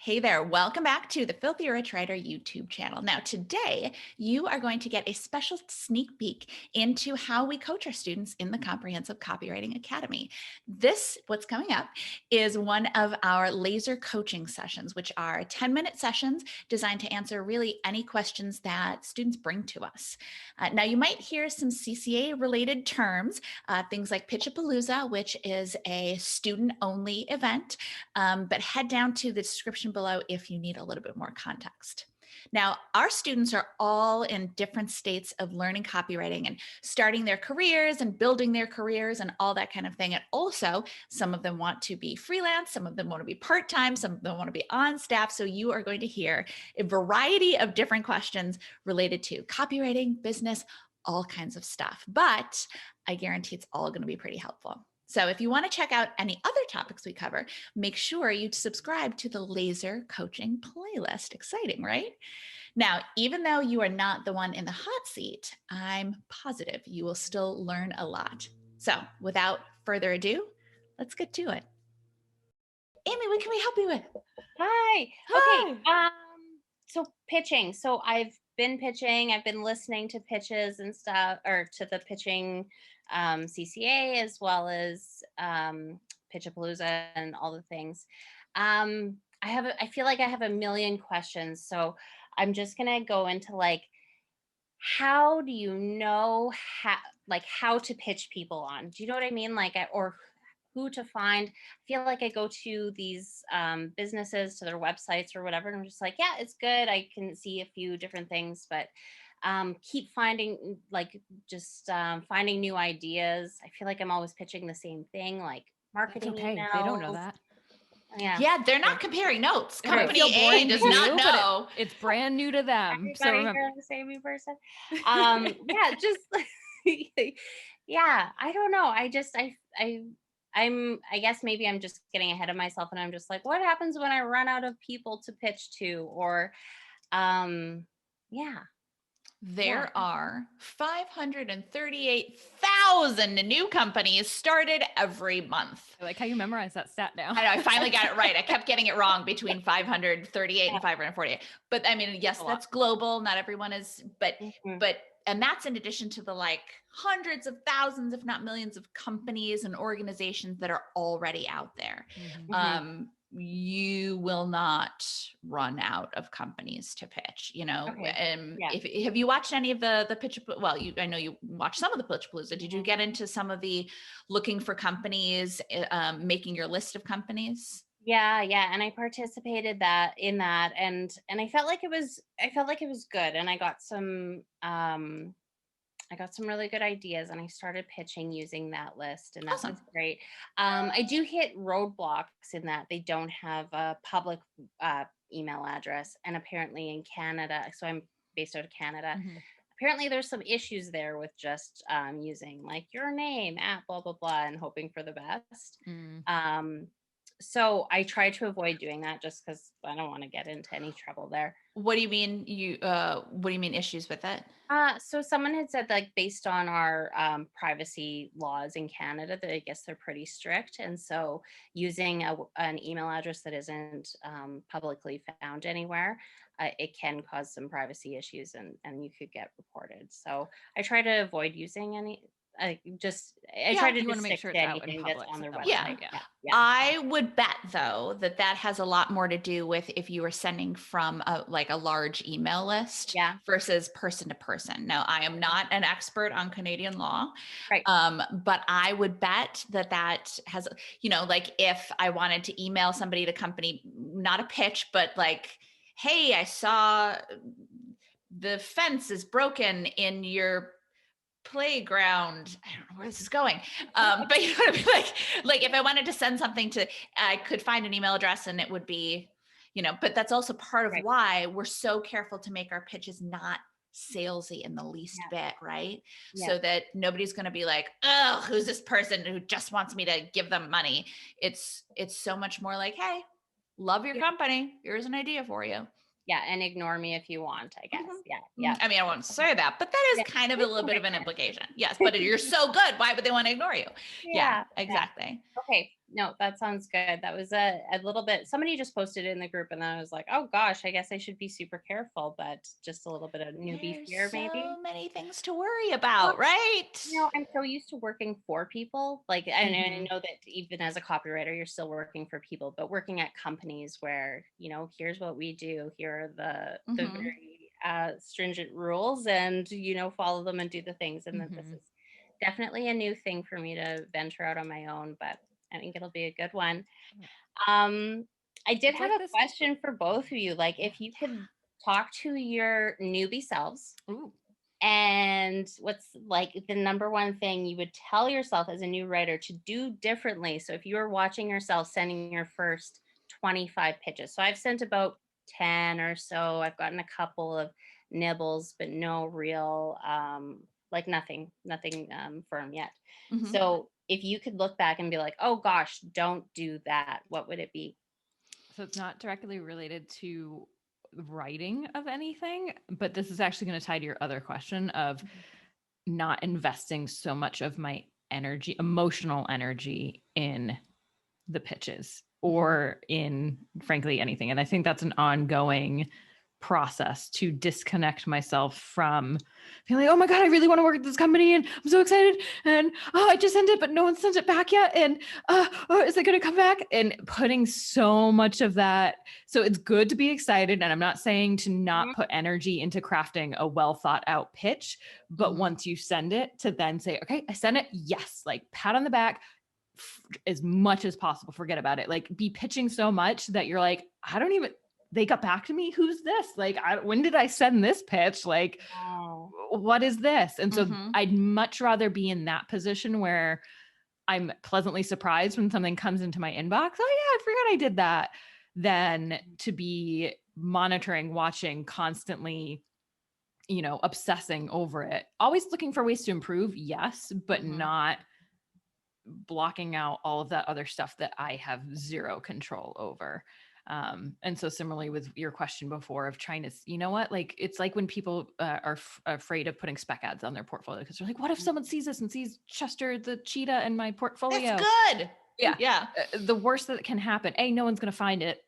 Hey there, welcome back to the Filthy Rich Writer YouTube channel. Now today, you are going to get a special sneak peek into how we coach our students in the Comprehensive Copywriting Academy. What's coming up, is one of our laser coaching sessions, which are 10-minute sessions designed to answer really any questions that students bring to us. Now you might hear some CCA related terms, things like Pitchapalooza, which is a student-only event, but head down to the description below if you need a little bit more context. Now, our students are all in different states of learning copywriting and starting their careers and building their careers and all that kind of thing. And also, some of them want to be freelance, some of them want to be part-time, some of them want to be on staff. So you are going to hear a variety of different questions related to copywriting, business, all kinds of stuff. But I guarantee it's all going to be pretty helpful. So if you want to check out any other topics we cover, make sure you subscribe to the Laser Coaching playlist. Exciting, right? Now, even though you are not the one in the hot seat, I'm positive you will still learn a lot. So without further ado, let's get to it. Amy, what can we help you with? Hi. Hi. Okay. So pitching. So I've been pitching. I've been listening to pitches and stuff, or to the pitching CCA, as well as Pitchapalooza and all the things. I feel like I have a million questions. So I'm just gonna go into like, how do you know how to pitch people on? Do you know what I mean? Or who to find. I feel like I go to these businesses, to their websites or whatever, and I'm just like, yeah, it's good. I can see a few different things, but keep finding finding new ideas. I feel like I'm always pitching the same thing, like That's marketing okay. They don't know emails. that. Yeah. They're not comparing notes. It might Company feel A boring to does not you, know. but it's brand new to them. So Everybody remember, here the same person. Yeah, just yeah, I don't know. I guess maybe I'm just getting ahead of myself, and I'm just like, what happens when I run out of people to pitch to? Or yeah. There are 538,000 new companies started every month. I like how you memorize that stat now. I know, I finally got it right. I kept getting it wrong between 538 and 548. But I mean, yes, that's global. Not everyone is, and that's in addition to the like hundreds of thousands, if not millions of companies and organizations that are already out there. You will not run out of companies to pitch, Have you watched any of the pitch? Well, I know you watched some of the Pitchapalooza. Did you get into some of the looking for companies, making your list of companies? Yeah, and I participated in that, and I felt like it was good, and I got some really good ideas, and I started pitching using that list, and that was great. I do hit roadblocks in that they don't have a public email address, and apparently in Canada, so I'm based out of Canada. Apparently there's some issues there with just using like your name at blah blah blah and hoping for the best. So I try to avoid doing that just because I don't want to get into any trouble there. What do you mean what do you mean issues with it? So someone had said, like, based on our privacy laws in Canada, that I guess they're pretty strict, and so using an email address that isn't publicly found anywhere, it can cause some privacy issues, and you could get reported. So I try to avoid using any. I try to just stick to anything that's on their website. Yeah. I would bet though that has a lot more to do with if you were sending from a large email list versus person to person. Now, I am not an expert on Canadian law, right? But I would bet that has, like if I wanted to email somebody, the company, not a pitch, but like, hey, I saw the fence is broken in your playground. I don't know where this is going. But you know what I mean? Like if I wanted to send something I could find an email address and it would be, but that's also part of why we're so careful to make our pitches not salesy in the least bit, right? So that nobody's going to be like, oh, who's this person who just wants me to give them money? It's so much more like, hey, love your company. Here's an idea for you. Yeah, and ignore me if you want, I guess. Yeah. I mean, I won't say that, but that is kind of a little bit of an implication. Yes, but you're so good. Why would they want to ignore you? Yeah, exactly. Okay. No, that sounds good. That was a little bit, somebody just posted it in the group and then I was like, oh gosh, I guess I should be super careful, but just a little bit of newbie There's fear maybe. so many things to worry Well, about, right? I'm so used to working for people. Like, I Mhm. know that even as a copywriter, you're still working for people, but working at companies where, here's what we do. Here are the Mhm. very stringent rules, and follow them and do the things. And that this Mhm. is definitely a new thing for me to venture out on my own, but I think it'll be a good one. Um, I did It's have like a this. question for both of you. Like, Yeah. if you could talk to your newbie selves, Ooh. and what's like the number one thing you would tell yourself as a new writer to do differently? So if you were watching yourself sending your first 25 pitches, so I've sent about 10 or so. I've gotten a couple of nibbles, but no real, like nothing firm yet. Mhm. So if you could look back and be like, oh gosh, don't do that, what would it be? So it's not directly related to writing of anything, but this is actually going to tie to your other question of not investing so much of my energy, emotional energy in the pitches or in frankly anything. And I think that's an ongoing process to disconnect myself from feeling, oh my God, I really want to work at this company and I'm so excited. And oh, I just sent it, but no one sent it back yet. And oh, is it going to come back? And putting so much of that. So it's good to be excited. And I'm not saying to not put energy into crafting a well thought out pitch, but once you send it, to then say, okay, I sent it. Yes. Like pat on the back as much as possible. Forget about it. Like be pitching so much that you're like, I don't even, they got back to me. Who's this? Like, when did I send this pitch? Like, Oh, what is this? And so Mhm. I'd much rather be in that position where I'm pleasantly surprised when something comes into my inbox. Oh yeah, I forgot I did that. Than to be monitoring, watching, constantly, obsessing over it. Always looking for ways to improve. Yes, but not blocking out all of that other stuff that I have zero control over. And so similarly with your question before of trying to, like, it's like when people are afraid of putting spec ads on their portfolio because they're like, what if someone sees this and sees Chester the cheetah in my portfolio? That's good. Yeah. Yeah. The worst that can happen, no one's going to find it.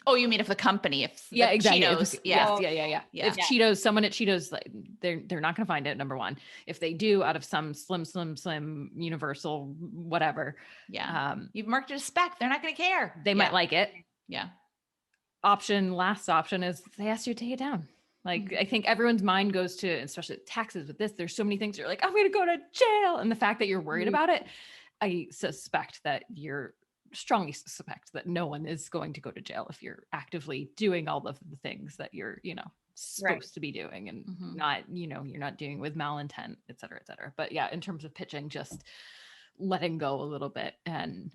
Oh, you mean if the company, if Yeah, the exactly. Cheetos, Yes, Oh, yeah. yeah. If Cheetos, someone at Cheetos, like, they're not going to find it. Number one, if they do, out of some slim universal whatever, yeah. You've marked it as spec. They're not going to care. they might like it. Yeah. Last option is they ask you to take it down. Like, I think everyone's mind goes to, especially taxes with this, there's so many things you're like, I'm going to go to jail. And the fact that you're worried about it, I strongly suspect that no one is going to go to jail if you're actively doing all of the things that you're, supposed to be doing and not, you're not doing with malintent, et cetera, et cetera. But yeah, in terms of pitching, just letting go a little bit and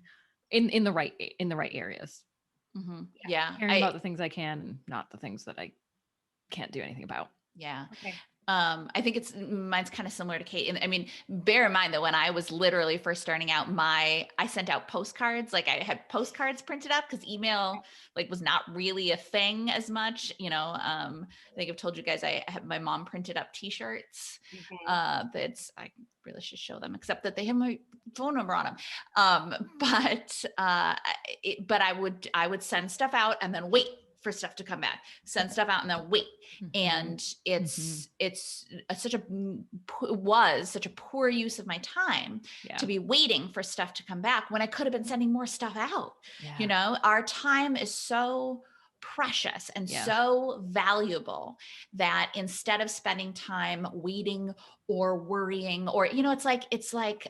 in the right areas. Yeah. Caring about the things I can and not the things that I can't do anything about. Yeah. okay. I think mine's kind of similar to Kate. And I mean, bear in mind that when I was literally first starting out, I sent out postcards. Like I had postcards printed up because email like was not really a thing as much. I think I've told you guys I have my mom printed up T-shirts. I really should show them, except that they have my phone number on them. But I would send stuff out and then wait for stuff to come back, send stuff out and then wait. And was such a poor use of my time to be waiting for stuff to come back when I could have been sending more stuff out. Our time is so precious and so valuable that instead of spending time waiting or worrying or it's like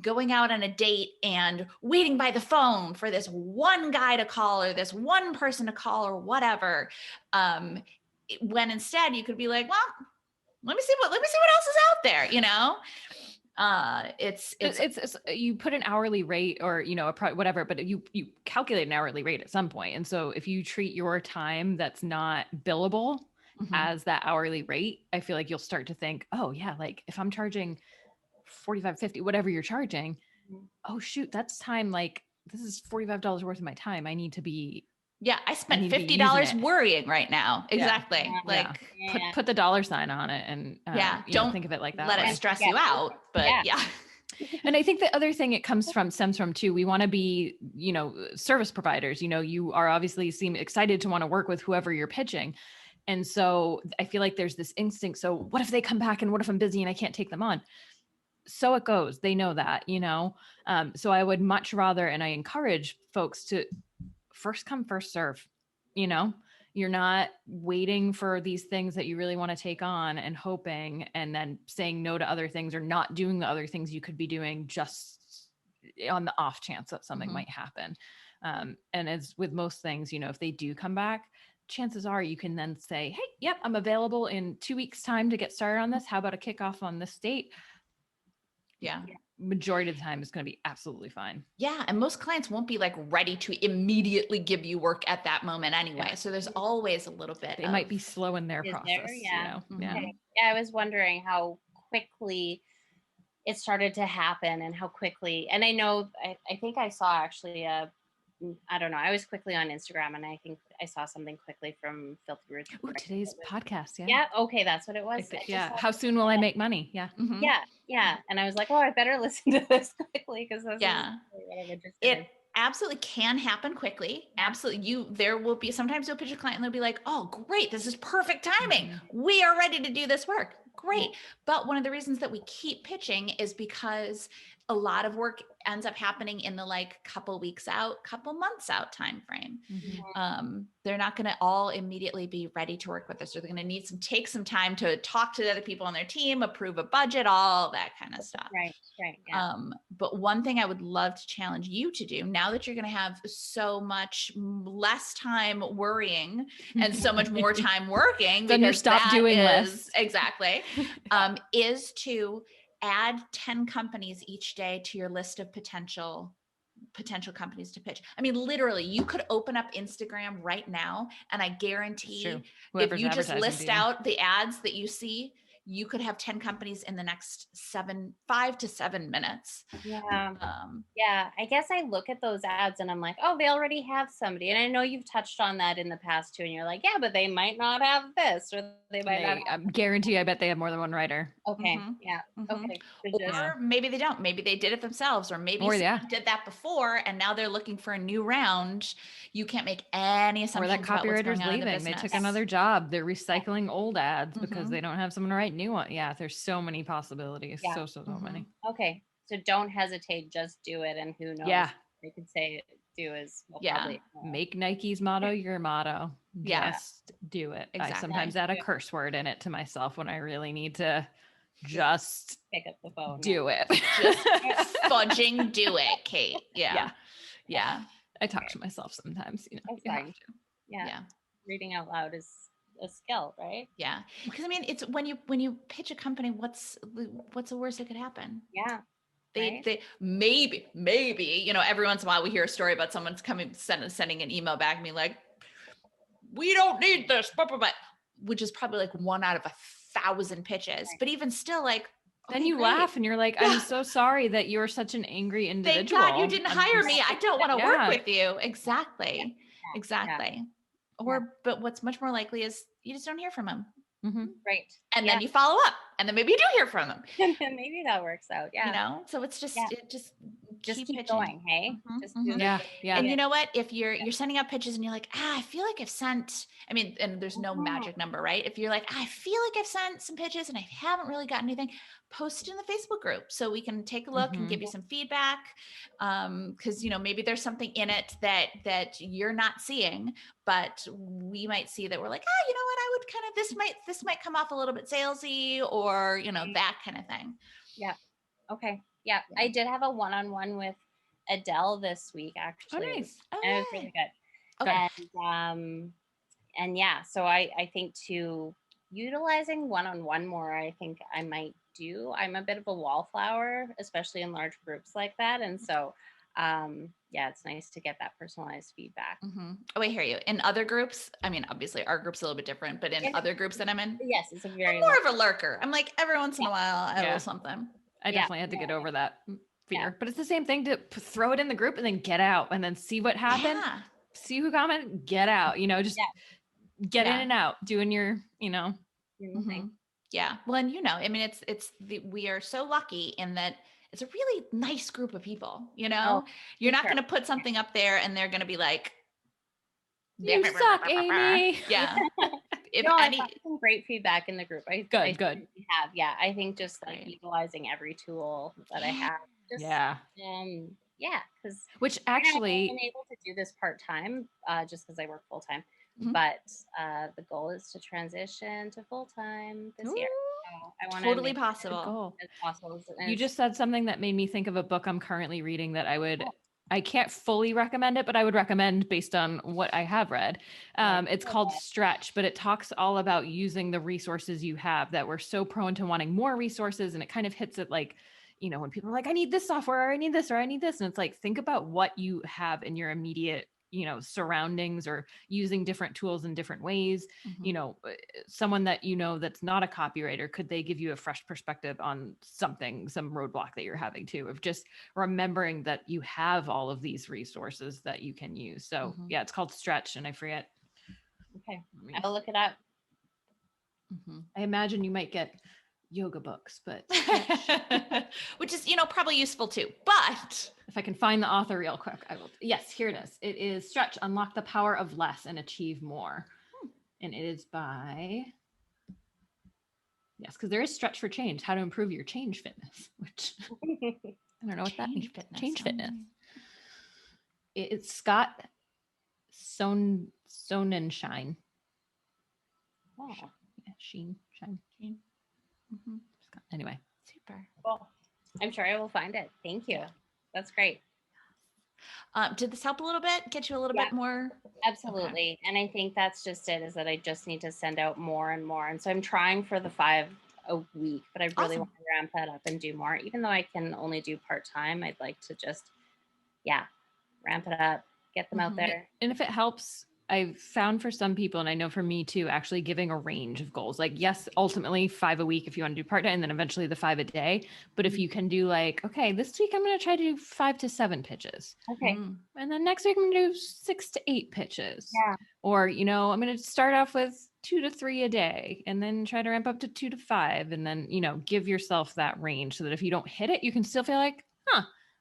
going out on a date and waiting by the phone for this one guy to call or this one person to call or whatever, when instead you could be like, well, let me see what else is out there, it's you put an hourly rate or whatever, but you calculate an hourly rate at some point. And so if you treat your time that's not billable as that hourly rate, I feel like you'll start to think, oh yeah, like if I'm charging 45, 50, whatever you're charging, oh shoot, that's time. Like this is $45 worth of my time. I need to be. Yeah, I spent $50 worrying right now. Exactly. Yeah. Put the dollar sign on it and don't don't think of it like that. Let it stress you out. But yeah. And I think the other thing it stems from too, we want to be, service providers, you are obviously seem excited to want to work with whoever you're pitching. And so I feel like there's this instinct. So what if they come back and what if I'm busy and I can't take them on? So it goes, they know that, so I would much rather, and I encourage folks to first come, first serve, you're not waiting for these things that you really want to take on and hoping, and then saying no to other things or not doing the other things you could be doing just on the off chance that something might happen. And as with most things, if they do come back, chances are you can then say, hey, yep, I'm available in 2 weeks time to get started on this. How about a kickoff on this date? Yeah. Majority of the time is going to be absolutely fine. Yeah. And most clients won't be like ready to immediately give you work at that moment anyway. Yeah. So there's always a little bit. They might be slow in their process. Yeah. Yeah. Yeah. I was wondering how quickly it started to happen and how quickly, and I know, I think I saw actually I don't know. I was quickly on Instagram and I think I saw something quickly from Filthy Rich. Ooh, today's podcast. Yeah. Yeah. Okay. That's what it was. Yeah. How soon will I make money? Yeah. Mm-hmm. Yeah. Yeah. And I was like, oh, I better listen to this quickly because that's Yeah. what I'm interested It in. absolutely can happen quickly. Absolutely. There will be, sometimes you'll pitch a client and they'll be like, oh, great. This is perfect timing. We are ready to do this work. Great. But one of the reasons that we keep pitching is because a lot of work ends up happening in the like couple weeks out, couple months out time frame. They're not going to all immediately be ready to work with us. They're going to need take some time to talk to the other people on their team, approve a budget, all that kind of stuff. Right. Yeah. But one thing I would love to challenge you to do now that you're going to have so much less time worrying and so much more time working, then you stop doing less. Exactly. Is to add 10 companies each day to your list of potential companies to pitch. I mean, literally, you could open up Instagram right now, and I guarantee if you just list out the ads that you see, you could have 10 companies in the next 5 to 7 minutes. Yeah. Yeah. I guess I look at those ads and I'm like, oh, they already have somebody. And I know you've touched on that in the past too. And you're like, yeah, but they might not have this, or they might not have. I guarantee I bet they have more than one writer. Okay. Yeah. Okay. Or maybe they don't. Maybe they did it themselves, or maybe someone did that before and now they're looking for a new round. You can't make any assumptions. Or that copywriter's leaving. They took another job. They're recycling old ads because they don't have someone to write new one. Yeah, there's so many possibilities. Yeah. So many. Okay. So don't hesitate, just do it. And who knows? Yeah. They could say do is probably make Nike's motto your motto. Just do it. Exactly. I sometimes add a curse word in it to myself when I really need to just pick up the phone. Do it. Just fudging do it, Kate. Yeah. I talk to myself sometimes, you have to. Yeah. Reading out loud is a skill, right? Yeah. Because I mean, it's when you pitch a company, what's the worst that could happen? Yeah. They maybe, every once in a while we hear a story about someone's sending an email back and being like, we don't need this, which is probably like 1 out of 1,000 pitches. Right. But even still, like, then you laugh and you're like, I'm so sorry that you're such an angry individual. Thank God you didn't hire me. I don't want to work with you. Exactly. Exactly. But what's much more likely is you just don't hear from them. Right. And then you follow up, and then maybe you do hear from them. Maybe that works out. Yeah. So it's just, just keep pitching. Going. Hey, just do yeah. And you know what? If you're sending out pitches and you're like, I feel like I've sent, and there's no magic number, right? If you're like, I feel like I've sent some pitches and I haven't really gotten anything, post it in the Facebook group so we can take a look and give you some feedback. Because maybe there's something in it that you're not seeing, but we might see that we're like, you know what? I would kind of this might come off a little bit salesy, or that kind of thing. Yeah. Okay. Yeah. I did have a one-on-one with Adele this week, actually. Oh, nice. And it was really good. Okay. And yeah, so I think to utilizing one-on-one more, I think I might do. I'm a bit of a wallflower, especially in large groups like that. And so, it's nice to get that personalized feedback. Oh, I hear you. In other groups, obviously our group's a little bit different, but in other groups that I'm in, yes, it's I'm more of a lurker. I'm like, every once in a while, I will something. I definitely had to get over that fear, but it's the same thing to throw it in the group and then get out and then see what happened. Yeah. See who commented, get out, just get in and out, doing your, thing. Yeah. Well, and it's we are so lucky in that it's a really nice group of people, you Oh, know, you're not sure. going to put something up there and they're going to be like, You suck, Amy. yeah. If No, I've any, got some great feedback in the group. I Good. certainly have. Yeah, I think just like Great. utilizing every tool that I have. Just, Yeah. yeah, because Which I've actually, been able to do this part time, just because I work full time. Mhm. But the goal is to transition to full time this year. So I want totally to make possible. goal. it as possible. And You it's- just said something that made me think of a book I'm currently reading that Oh. I can't fully recommend it, but I would recommend based on what I have read. It's called Stretch, but it talks all about using the resources you have, that we're so prone to wanting more resources. And it kind of hits it like, you know, when people are like, I need this software, or I need this, or I need this. And it's like, think about what you have in your immediate, you know, surroundings, or using different tools in different ways. Mhm. You know, someone that, you know, that's not a copywriter, could they give you a fresh perspective on something, some roadblock that you're having too, of just remembering that you have all of these resources that you can use. So Mhm. yeah, it's called Stretch, and I forget. Okay, Let me- I'll look it up. Mhm. I imagine you might get yoga books, but Which is, you know, probably useful too, but if I can find the author real quick, I will. Yes, here it is. It is Stretch, Unlock the Power of Less and Achieve More. And it is by, yes, because there is Stretch for Change, How to Improve Your Change Fitness, which I don't know what that means. Change fitness. It's Scott Sonnenschein. Oh, Yeah, Shine. Mhm. Scott. Anyway. Super. cool. I'm sure I will find it. Thank you. Yeah. That's great. Did this help a little bit? Get you a little Yeah. bit more? Absolutely. And I think that's just it, is that I just need to send out more and more. And so I'm trying for the 5 a week, but I really Awesome. want to ramp that up and do more. Even though I can only do part-time, I'd like to just, ramp it up, get them out Mhm. there. And if it helps, I've found for some people, and I know for me too, actually giving a range of goals. Like, yes, ultimately 5 a week if you want to do part-time, and then eventually the 5 a day. But if you can do like, okay, this week I'm going to try to do 5 to 7 pitches. Okay. Mm. And then next week I'm going to do 6 to 8 pitches. Yeah. Or, you know, I'm going to start off with 2 to 3 a day and then try to ramp up to 2 to 5. And then, you know, give yourself that range so that if you don't hit it, you can still feel like,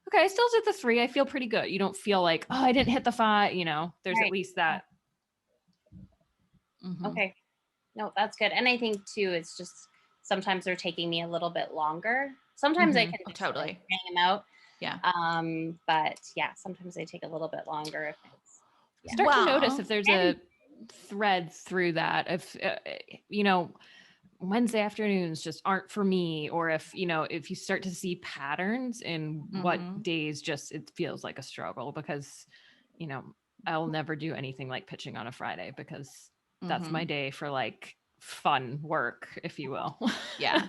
okay, I still did the 3. I feel pretty good. You don't feel like, oh, I didn't hit the 5. You know, there's Right. at least that. Mhm. Okay. No, that's good. And I think too, it's just sometimes they're taking me a little bit longer. Sometimes I Mhm. can Oh, just totally. hang them out. Yeah. But yeah, sometimes they take a little bit longer if it's Start to notice Well, if there's and- a thread through that. If, you know, Wednesday afternoons just aren't for me, or if, you know, if you start to see patterns in what Mhm. days just it feels like a struggle, because, you know, I'll never do anything like pitching on a Friday, because that's Mhm. my day for like fun work, if you will. Yeah.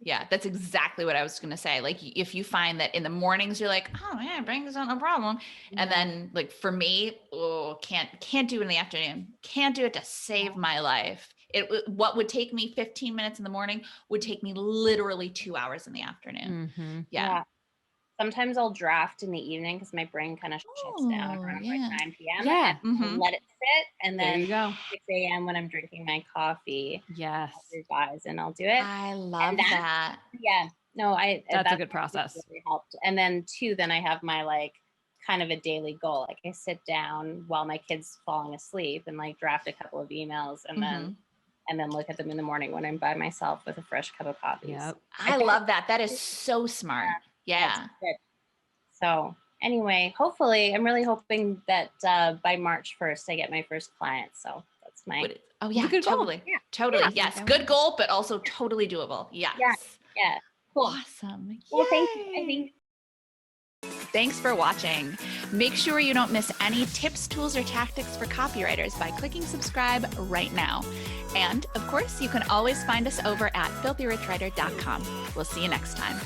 Yeah, that's exactly what I was going to say. Like, if you find that in the mornings you're like, oh yeah, bringing on no problem, and then like for me, can't do it in the afternoon. Can't do it to save my life. What would take me 15 minutes in the morning would take me literally 2 hours in the afternoon. Mhm. Yeah. Sometimes I'll draft in the evening because my brain kind of shuts down Oh, around yeah. like 9 p.m. Yeah. and Mhm. let it sit, and There then you go. 6 a.m. when I'm drinking my coffee, Yes. I'll revise and I'll do it. I love that- that. Yeah, no, That's a good process. Really helped. And then two, then I have my like kind of a daily goal. Like I sit down while my kid's falling asleep and like draft a couple of emails, and then look at them in the morning when I'm by myself with a fresh cup of coffee. Yep. I love that. That is so smart. Yeah. That's good. So anyway, hopefully, I'm really hoping that by March 1st, I get my first client. So that's my Oh It's a yeah, good goal. totally. Yeah. Totally. Yeah. Yes. Good goal, but also totally doable. Yes. yeah. Cool. Awesome. Well, thank you. I Yay. think Thanks for watching. Make sure you don't miss any tips, tools, or tactics for copywriters by clicking subscribe right now. And of course, you can always find us over at filthyricwriter.com. We'll see you next time.